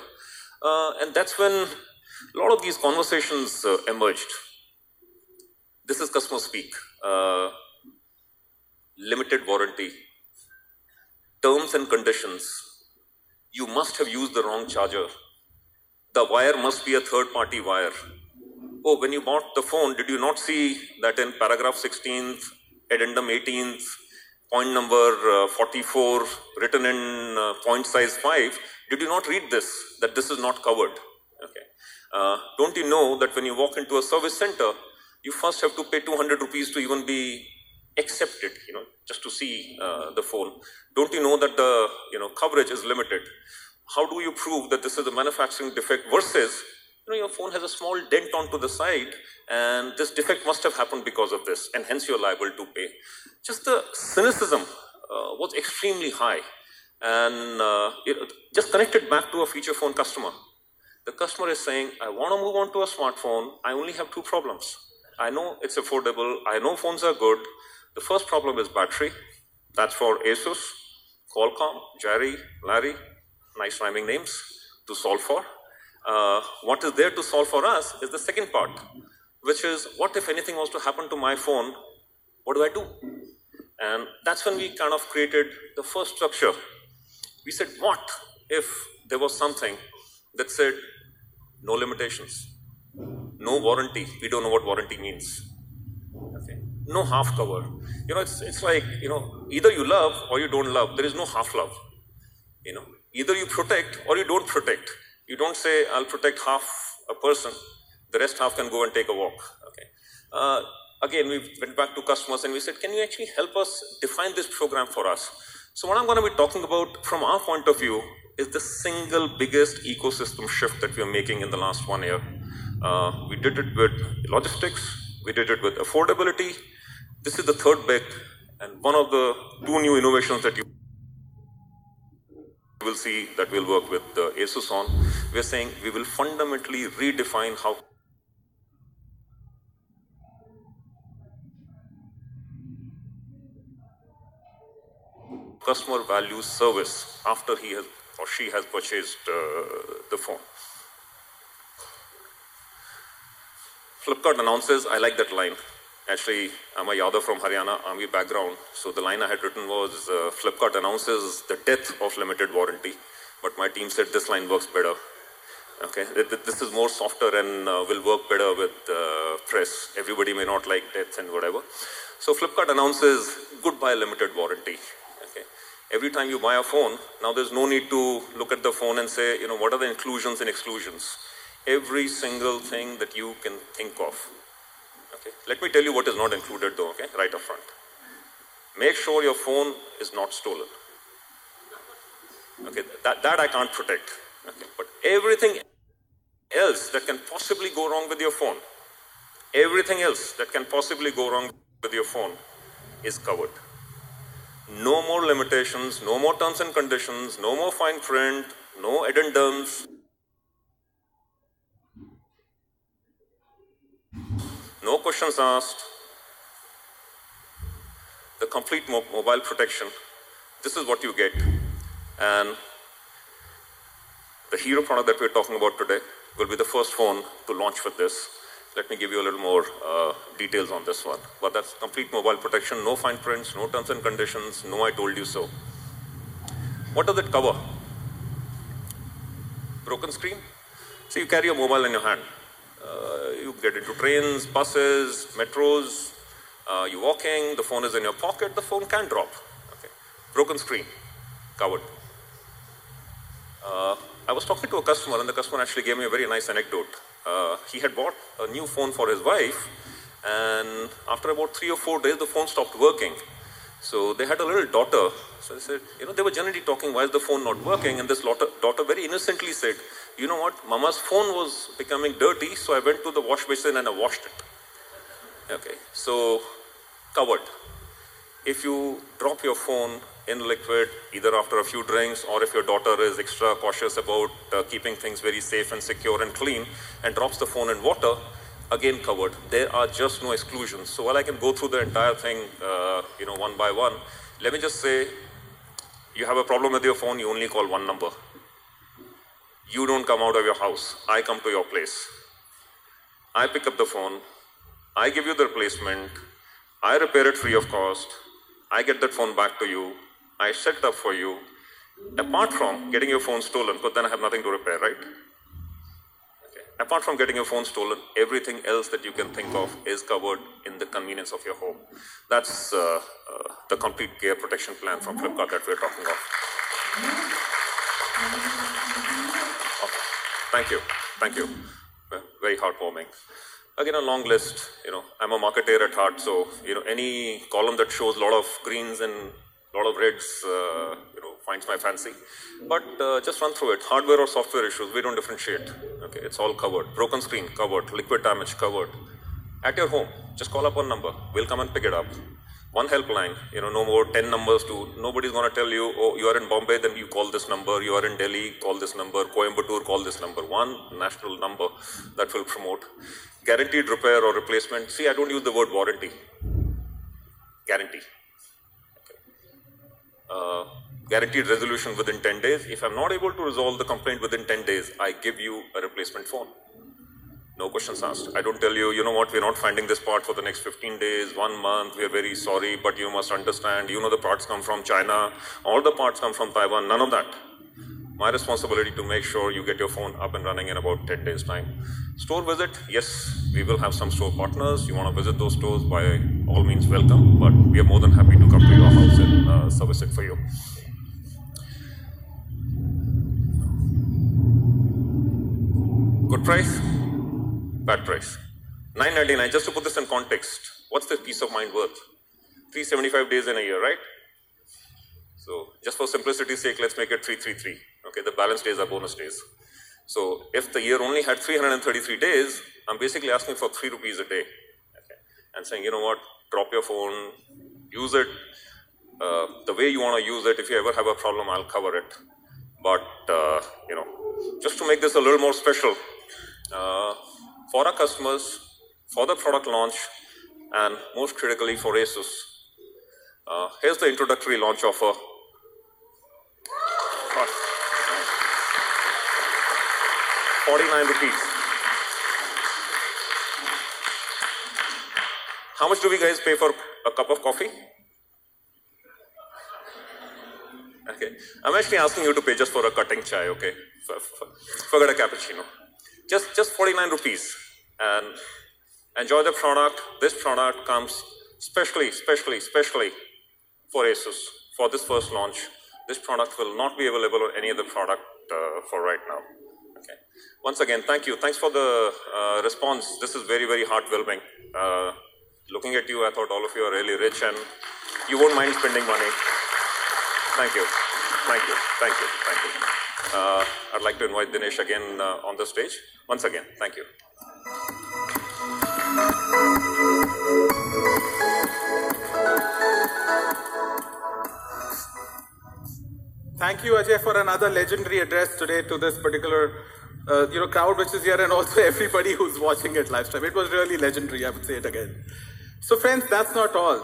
And that's when a lot of these conversations emerged. This is customer speak. Limited warranty. Terms and conditions. You must have used the wrong charger. The wire must be a third-party wire. Oh, when you bought the phone, did you not see that in paragraph 16th, addendum 18th, point number 44, written in point size 5, did you not read this, that this is not covered? Okay. Don't you know that when you walk into a service center, you first have to pay 200 rupees to even be accepted, just to see the phone. Don't you know that the, coverage is limited? How do you prove that this is a manufacturing defect versus, your phone has a small dent onto the side and this defect must have happened because of this and hence you're liable to pay. Just the cynicism was extremely high and just connected back to a feature phone customer. The customer is saying, I want to move on to a smartphone. I only have 2 problems. I know it's affordable. I know phones are good. The first problem is battery. That's for ASUS, Qualcomm, Jerry, Larry, nice rhyming names to solve for. What is there to solve for us is the second part, which is what if anything was to happen to my phone, what do I do? And that's when we kind of created the first structure. We said, what if there was something that said no limitations, no warranty? We don't know what warranty means. Okay. No half cover. It's like, either you love or you don't love. There is no half love. Either you protect or you don't protect. You don't say, I'll protect half a person, the rest half can go and take a walk. Okay. Again, we went back to customers and we said, can you actually help us define this program for us? So what I'm going to be talking about from our point of view is the single biggest ecosystem shift that we are making in the last 1 year. We did it with logistics, we did it with affordability. This is the third big, and one of the 2 new innovations that you will see that we'll work with ASUS on. We're saying we will fundamentally redefine how customer values service after he has or she has purchased the phone. Flipkart announces, I like that line. Actually, I'm a Yadav from Haryana, army background. So the line I had written was, Flipkart announces the death of limited warranty. But my team said this line works better. Okay, this is more softer and will work better with press. Everybody may not like death and whatever. So Flipkart announces goodbye limited warranty. Okay. Every time you buy a phone, now there's no need to look at the phone and say, what are the inclusions and exclusions? Every single thing that you can think of. Okay. Let me tell you what is not included though, okay, right up front. Make sure your phone is not stolen. Okay, that I can't protect. Okay. But everything else that can possibly go wrong with your phone, everything else that can possibly go wrong with your phone is covered. No more limitations, no more terms and conditions, no more fine print, no addendums. No questions asked. The complete mobile protection. This is what you get. And the hero product that we're talking about today will be the first phone to launch with this. Let me give you a little more details on this one. But that's complete mobile protection, no fine prints, no terms and conditions, no I told you so. What does it cover? Broken screen? So you carry your mobile in your hand. You get into trains, buses, metros, you're walking, the phone is in your pocket, the phone can drop. Okay. Broken screen, covered. I was talking to a customer and the customer actually gave me a very nice anecdote. He had bought a new phone for his wife and after about 3 or 4 days the phone stopped working. So they had a little daughter. So they said, they were generally talking, why is the phone not working? And this daughter very innocently said, you know what, Mama's phone was becoming dirty, so I went to the wash basin and I washed it. Okay, so covered. If you drop your phone in liquid, either after a few drinks or if your daughter is extra cautious about keeping things very safe and secure and clean and drops the phone in water, again covered. There are just no exclusions. So while I can go through the entire thing, one by one, let me just say, you have a problem with your phone, you only call one number. You don't come out of your house. I come to your place. I pick up the phone. I give you the replacement. I repair it free of cost. I get that phone back to you. I set it up for you. Apart from getting your phone stolen, but then I have nothing to repair, right? Okay. Apart from getting your phone stolen, everything else that you can think of is covered in the convenience of your home. That's the complete gear protection plan from Flipkart that we're talking about. Okay. Thank you. Very heartwarming. Again, a long list. I'm a marketer at heart, so any column that shows a lot of greens and a lot of reds, finds my fancy. But just run through it. Hardware or software issues, we don't differentiate. Okay, it's all covered. Broken screen covered. Liquid damage covered. At your home, just call up one number. We'll come and pick it up. One helpline. No more 10 numbers to. Nobody's going to tell you, oh, you are in Bombay, then you call this number. You are in Delhi, call this number. Coimbatore, call this number. One national number that will promote. Guaranteed repair or replacement. See, I don't use the word warranty. Guarantee. Okay. Guaranteed resolution within 10 days. If I'm not able to resolve the complaint within 10 days, I give you a replacement phone. No questions asked. I don't tell you, you know what, we're not finding this part for the next 15 days, 1 month, we're very sorry, but you must understand, you know the parts come from China, all the parts come from Taiwan, none of that. My responsibility to make sure you get your phone up and running in about 10 days time. Store visit, yes, we will have some store partners. You want to visit those stores, by all means welcome, but we are more than happy to come to your house and service it for you. Good price? Bad price. $999, just to put this in context, what's the peace of mind worth? 375 days in a year, right? So just for simplicity's sake, let's make it 333. Okay, the balance days are bonus days. So if the year only had 333 days, I'm basically asking for 3 rupees a day. Okay? And saying, you know what, drop your phone, use it the way you want to use it. If you ever have a problem, I'll cover it. But, you know, just to make this a little more special, for our customers, for the product launch, and most critically for ASUS, here's the introductory launch offer. ₹49. How much do we guys pay for a cup of coffee? Okay, I'm actually asking you to pay just for a cutting chai, okay? Forget a cappuccino. Just 49 rupees. And enjoy the product. This product comes specially for ASUS, for this first launch. This product will not be available on any other product for right now. Okay. Once again, thank you. Thanks for the response. This is very, very heartwarming. Looking at you, I thought all of you are really rich and you won't mind spending money. Thank you. Thank you. Thank you. Thank you. I'd like to invite Dinesh again on the stage. Once again, thank you. Thank you, Ajay, for another legendary address today to this particular crowd which is here, and also everybody who's watching it live stream. It was really legendary, I would say it again. So friends, that's not all.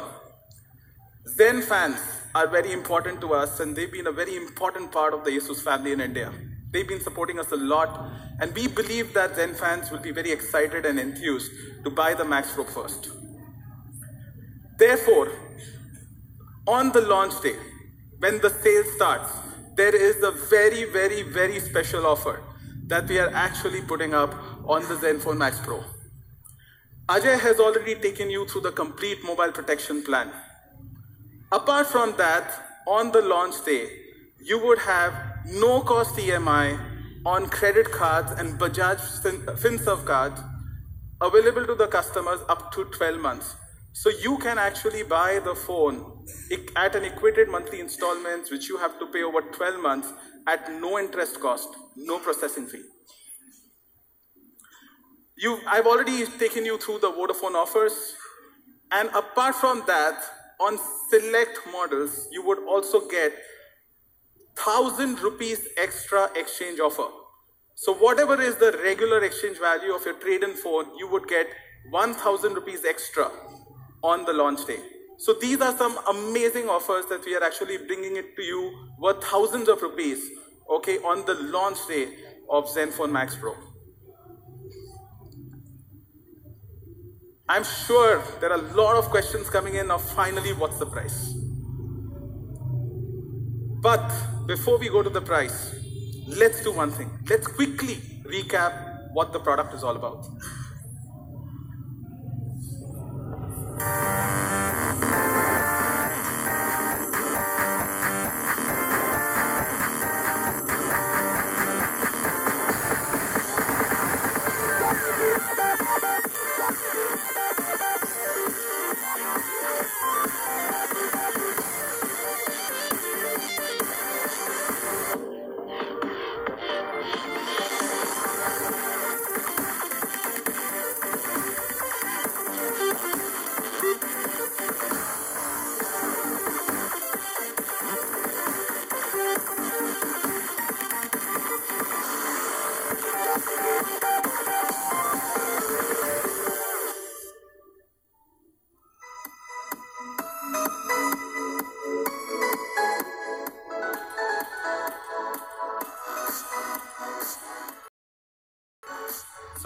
Zen fans are very important to us, and they've been a very important part of the ASUS family in India. They've been supporting us a lot, and we believe that Zen fans will be very excited and enthused to buy the Max Pro first. Therefore, on the launch day, when the sale starts, there is a very, very, very special offer that we are actually putting up on the ZENFONE Max Pro. Ajay has already taken you through the complete mobile protection plan. Apart from that, on the launch day, you would have no cost EMI on credit cards and Bajaj FinServ cards available to the customers up to 12 months. So you can actually buy the phone at an equated monthly installments, which you have to pay over 12 months at no interest cost, no processing fee. I've already taken you through the Vodafone offers. And apart from that, on select models, you would also get 1,000 rupees extra exchange offer. So whatever is the regular exchange value of your trade-in phone, you would get 1,000 rupees extra on the launch day. So these are some amazing offers that we are actually bringing it to you worth thousands of rupees, okay, on the launch day of ZENFONE Max Pro. I'm sure there are a lot of questions coming in of finally what's the price. But before we go to the price, let's do one thing. Let's quickly recap what the product is all about.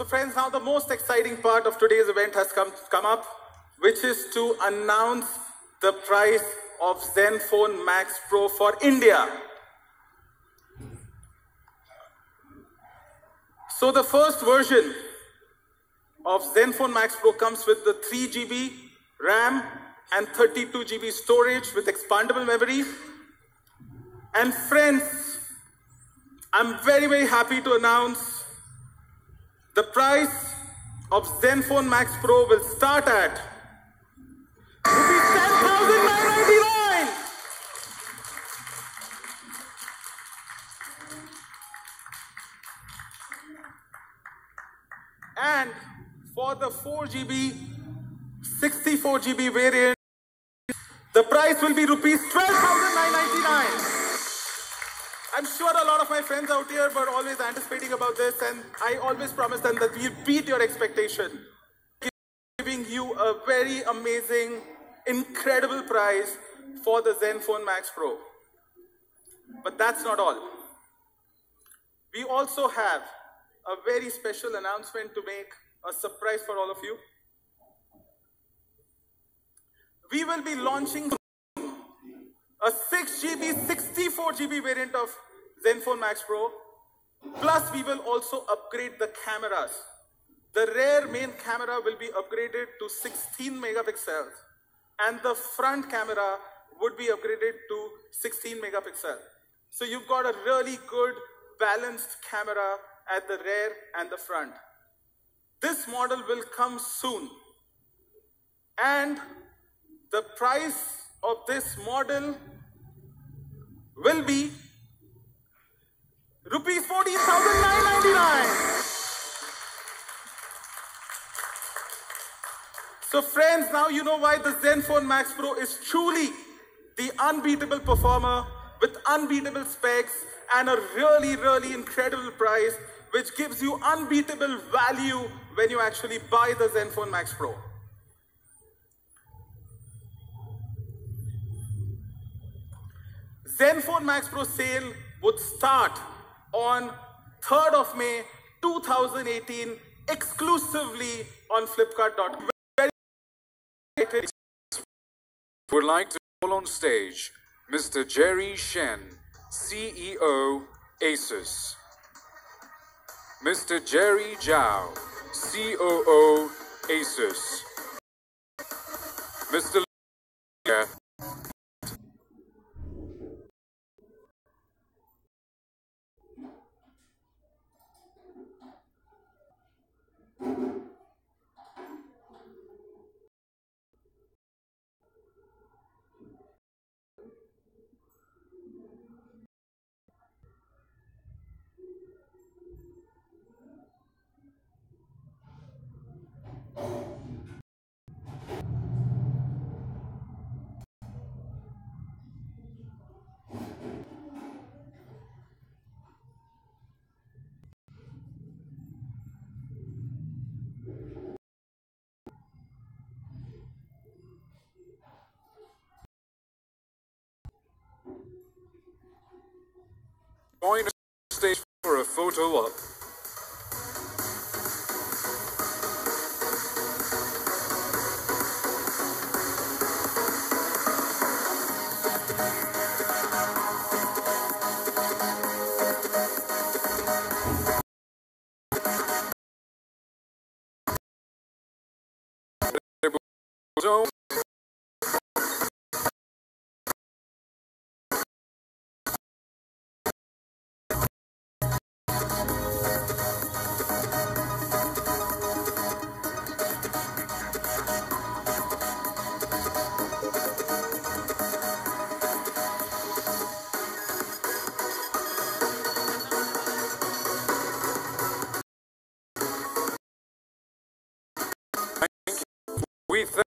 So friends, now the most exciting part of today's event has come up, which is to announce the price of ZENFONE Max Pro for India. So the first version of ZENFONE Max Pro comes with the 3 GB RAM and 32 GB storage with expandable memory. And friends, I'm very, very happy to announce the price of ZENFONE Max Pro will start at rupees 10,999. And for the 4 GB, 64 GB variant, the price will be rupees 12,999. I'm sure a lot of my friends out here were always anticipating about this, and I always promise them that we'll beat your expectation, giving you a very amazing, incredible price for the ZENFONE Max Pro. But that's not all. We also have a very special announcement to make, a surprise for all of you. We will be launching a 6 GB, 64 GB variant of ZENFONE Max Pro. Plus, we will also upgrade the cameras. The rear main camera will be upgraded to 16 megapixels, and the front camera would be upgraded to 16 megapixels. So you've got a really good balanced camera at the rear and the front. This model will come soon. And the price of this model will be rupees 14,999. So friends, now you know why the ZENFONE Max Pro is truly the unbeatable performer with unbeatable specs and a really, really incredible price, which gives you unbeatable value when you actually buy the ZENFONE Max Pro. ZENFONE Max Pro sale would start on 3rd of May 2018 exclusively on Flipkart.com. Would like to call on stage Mr. Jerry Shen, CEO, ASUS. Mr. Jerry Zhao, COO, ASUS. Mr. Join us on stage for a photo op. So we thank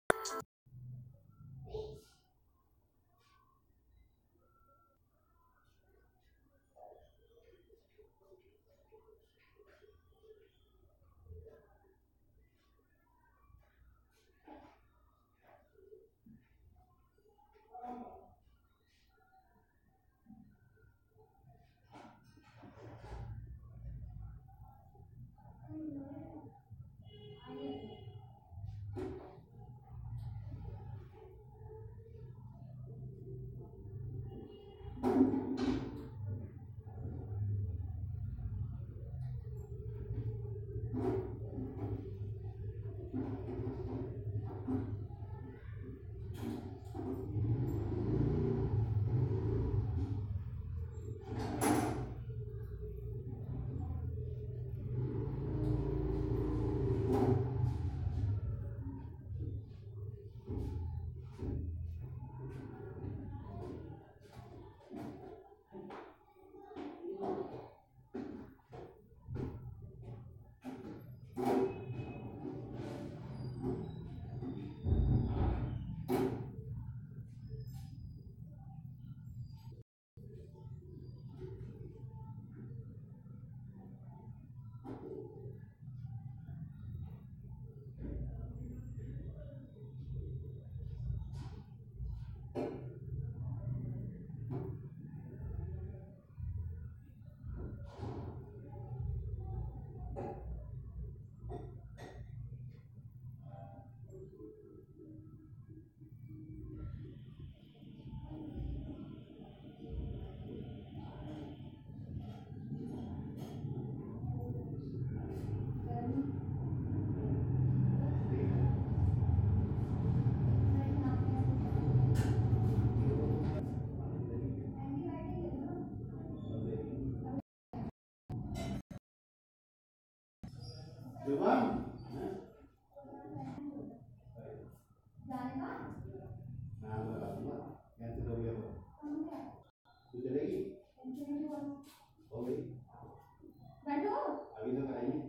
Demam? Yang sudah berapa? Sudah lagi? Oke. Habis itu katanya?